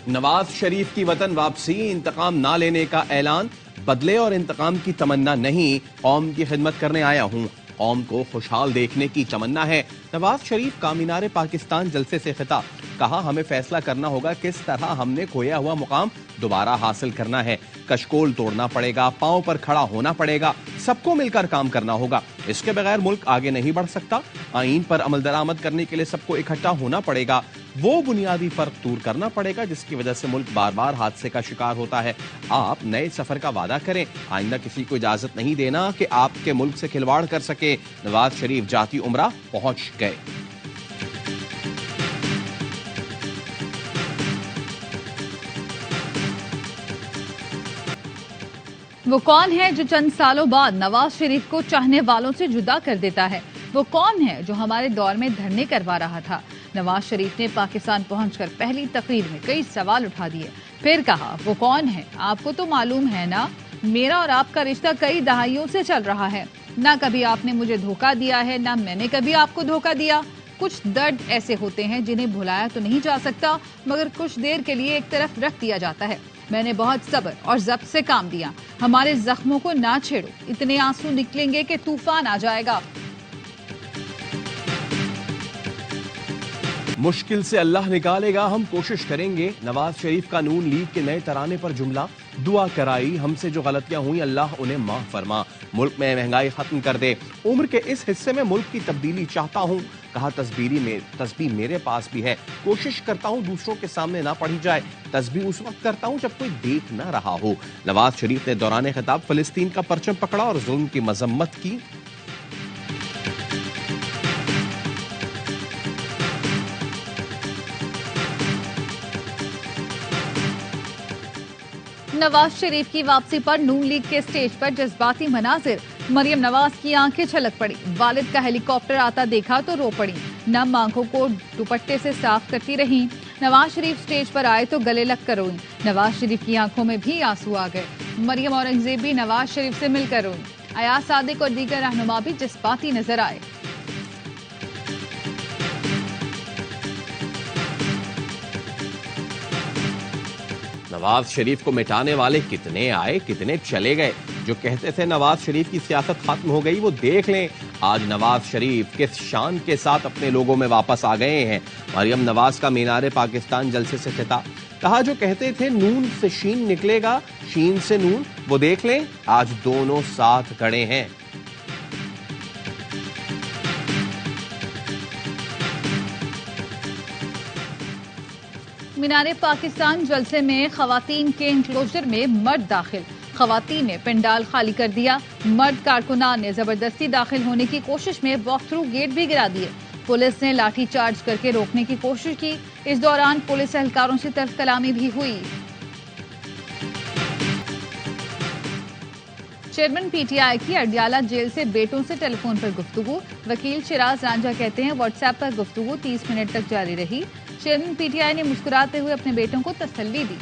نواز شریف کی وطن واپسی، انتقام نہ لینے کا اعلان، بدلے اور انتقام کی تمنا نہیں، قوم کی خدمت کرنے آیا ہوں، قوم کو خوشحال دیکھنے کی تمنا ہے۔ نواز شریف کا مینار پاکستان جلسے سے خطاب، کہا ہمیں فیصلہ کرنا ہوگا کس طرح ہم نے کھویا ہوا مقام دوبارہ حاصل کرنا ہے، کشکول توڑنا پڑے گا، پاؤں پر کھڑا ہونا پڑے گا، سب کو مل کر کام کرنا ہوگا، اس کے بغیر ملک آگے نہیں بڑھ سکتا، آئین پر عمل درآمد کرنے کے لیے سب کو اکٹھا ہونا پڑے گا، وہ بنیادی فرق دور کرنا پڑے گا جس کی وجہ سے ملک بار بار حادثے کا شکار ہوتا ہے۔ آپ نئے سفر کا وعدہ کریں، آئندہ کسی کو اجازت نہیں دینا کہ آپ کے ملک سے کھلواڑ کر سکے۔ نواز شریف جاتی عمرہ پہنچ گئے۔ وہ کون ہے جو چند سالوں بعد نواز شریف کو چاہنے والوں سے جدا کر دیتا ہے؟ وہ کون ہے جو ہمارے دور میں دھرنے کروا رہا تھا؟ نواز شریف نے پاکستان پہنچ کر پہلی تقریر میں کئی سوال اٹھا دیے، پھر کہا وہ کون ہے؟ آپ کو تو معلوم ہے نا، میرا اور آپ کا رشتہ کئی دہائیوں سے چل رہا ہے، نہ کبھی آپ نے مجھے دھوکہ دیا ہے، نہ میں نے کبھی آپ کو دھوکہ دیا۔ کچھ درد ایسے ہوتے ہیں جنہیں بھلایا تو نہیں جا سکتا، مگر کچھ دیر کے لیے ایک طرف رکھ دیا جاتا ہے۔ میں نے بہت صبر اور ضبط سے کام دیا، ہمارے زخموں کو نہ چھیڑو، اتنے آنسو نکلیں گے کہ طوفان آ جائے گا۔ مشکل سے اللہ نکالے گا، ہم کوشش کریں گے۔ نواز شریف کا نون لیگ کے نئے ترانے پر جملہ، دعا کرائی ہم سے جو غلطیاں ہوئیں اللہ انہیں معاف فرما، ملک میں مہنگائی ختم کر دے، عمر کے اس حصے میں ملک کی تبدیلی چاہتا ہوں، کہا تسبیح میرے پاس بھی ہے، کوشش کرتا ہوں دوسروں کے سامنے نہ پڑھی جائے، تسبیح اس وقت کرتا ہوں جب کوئی دیکھ نہ رہا ہو۔ نواز شریف نے دوران خطاب فلسطین کا پرچم پکڑا اور ظلم کی مذمت کی۔ نواز شریف کی واپسی پر نون لیگ کے سٹیج پر جذباتی مناظر، مریم نواز کی آنکھیں چھلک پڑی، والد کا ہیلی کاپٹر آتا دیکھا تو رو پڑی، نم آنکھوں کو دوپٹے سے صاف کرتی رہیں۔ نواز شریف سٹیج پر آئے تو گلے لگ کر روئیں، نواز شریف کی آنکھوں میں بھی آنسو آ گئے۔ مریم اورنگزیب بھی نواز شریف سے مل کر روئیں، ایاز صادق اور دیگر رہنما بھی جذباتی نظر آئے۔ نواز شریف کو مٹانے والے کتنے آئے کتنے چلے گئے، جو کہتے تھے نواز شریف کی سیاست ختم ہو گئی وہ دیکھ لیں آج نواز شریف کس شان کے ساتھ اپنے لوگوں میں واپس آ گئے ہیں۔ مریم نواز کا مینار پاکستان جلسے سے خطاب، کہا جو کہتے تھے نون سے شین نکلے گا، شین سے نون، وہ دیکھ لیں آج دونوں ساتھ کھڑے ہیں۔ مینار پاکستان جلسے میں خواتین کے انکلوژر میں مرد داخل، خواتین نے پنڈال خالی کر دیا، مرد کارکنان نے زبردستی داخل ہونے کی کوشش میں واک تھرو گیٹ بھی گرا دیے، پولیس نے لاٹھی چارج کر کے روکنے کی کوشش کی، اس دوران پولیس اہلکاروں سے تلخ کلامی بھی ہوئی۔ چیئرمین پی ٹی آئی کی اڈیالہ جیل سے بیٹوں سے ٹیلی فون پر گفتگو، وکیل شیراز رانجھا کہتے ہیں واٹس ایپ پر گفتگو 30 منٹ تک جاری رہی، چیئرمین پی ٹی آئی نے مسکراتے ہوئے اپنے بیٹوں کو تسلی دی۔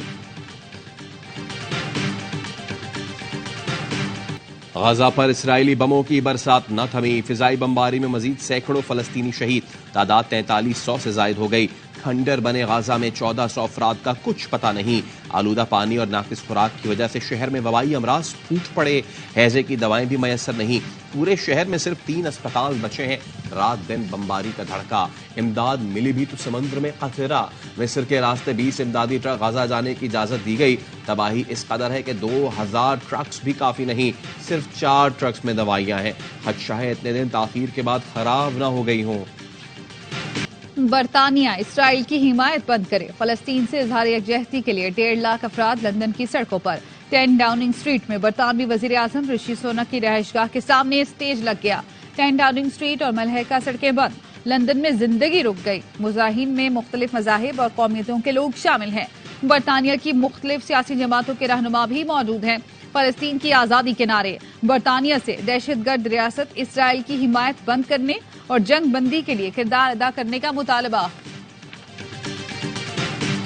غزہ پر اسرائیلی بموں کی برسات نہ تھمی، فضائی بمباری میں مزید سینکڑوں فلسطینی شہید، تعداد 4300 سے زائد ہو گئی، کھنڈر بنے غزہ میں 1400 افراد کا کچھ پتہ نہیں، آلودہ پانی اور ناقص خوراک کی وجہ سے شہر میں وبائی امراض پھوٹ پڑے، ہیضے کی دوائیں بھی میسر نہیں، پورے شہر میں صرف 3 اسپتال بچے ہیں، رات دن بمباری کا دھڑکا، امداد ملی بھی تو سمندر میں قطرہ، مصر کے راستے 20 امدادی ٹرک غزہ جانے کی اجازت دی گئی، تباہی اس قدر ہے کہ 2000 ٹرکس بھی کافی نہیں، صرف 4 ٹرکس میں دوائیاں ہیں، خدشہ ہے اتنے دن تاخیر کے بعد خراب نہ ہو گئی ہوں۔ برطانیہ اسرائیل کی حمایت بند کرے، فلسطین سے اظہار یکجہتی کے لیے 1.5 لاکھ افراد لندن کی سڑکوں پر، 10 ڈاؤننگ اسٹریٹ میں برطانوی وزیر اعظم رشی سونک کی رہائش گاہ کے سامنے اسٹیج لگ گیا، 10 ڈاؤننگ اسٹریٹ اور ملحقہ سڑکیں بند، لندن میں زندگی رک گئی، مظاہرین میں مختلف مذاہب اور قومیتوں کے لوگ شامل ہیں، برطانیہ کی مختلف سیاسی جماعتوں کے رہنما بھی موجود ہیں، فلسطین کی آزادی کے نعرے، برطانیہ سے دہشت گرد ریاست اسرائیل کی حمایت بند کرنے اور جنگ بندی کے لیے کردار ادا کرنے کا مطالبہ۔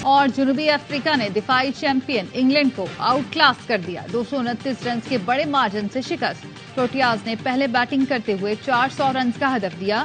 اور جنوبی افریقہ نے دفاعی چیمپئن انگلینڈ کو آؤٹ کلاس کر دیا، 229 رنز کے بڑے مارجن سے شکست، پروٹیاز نے پہلے بیٹنگ کرتے ہوئے 400 رنز کا ہدف دیا،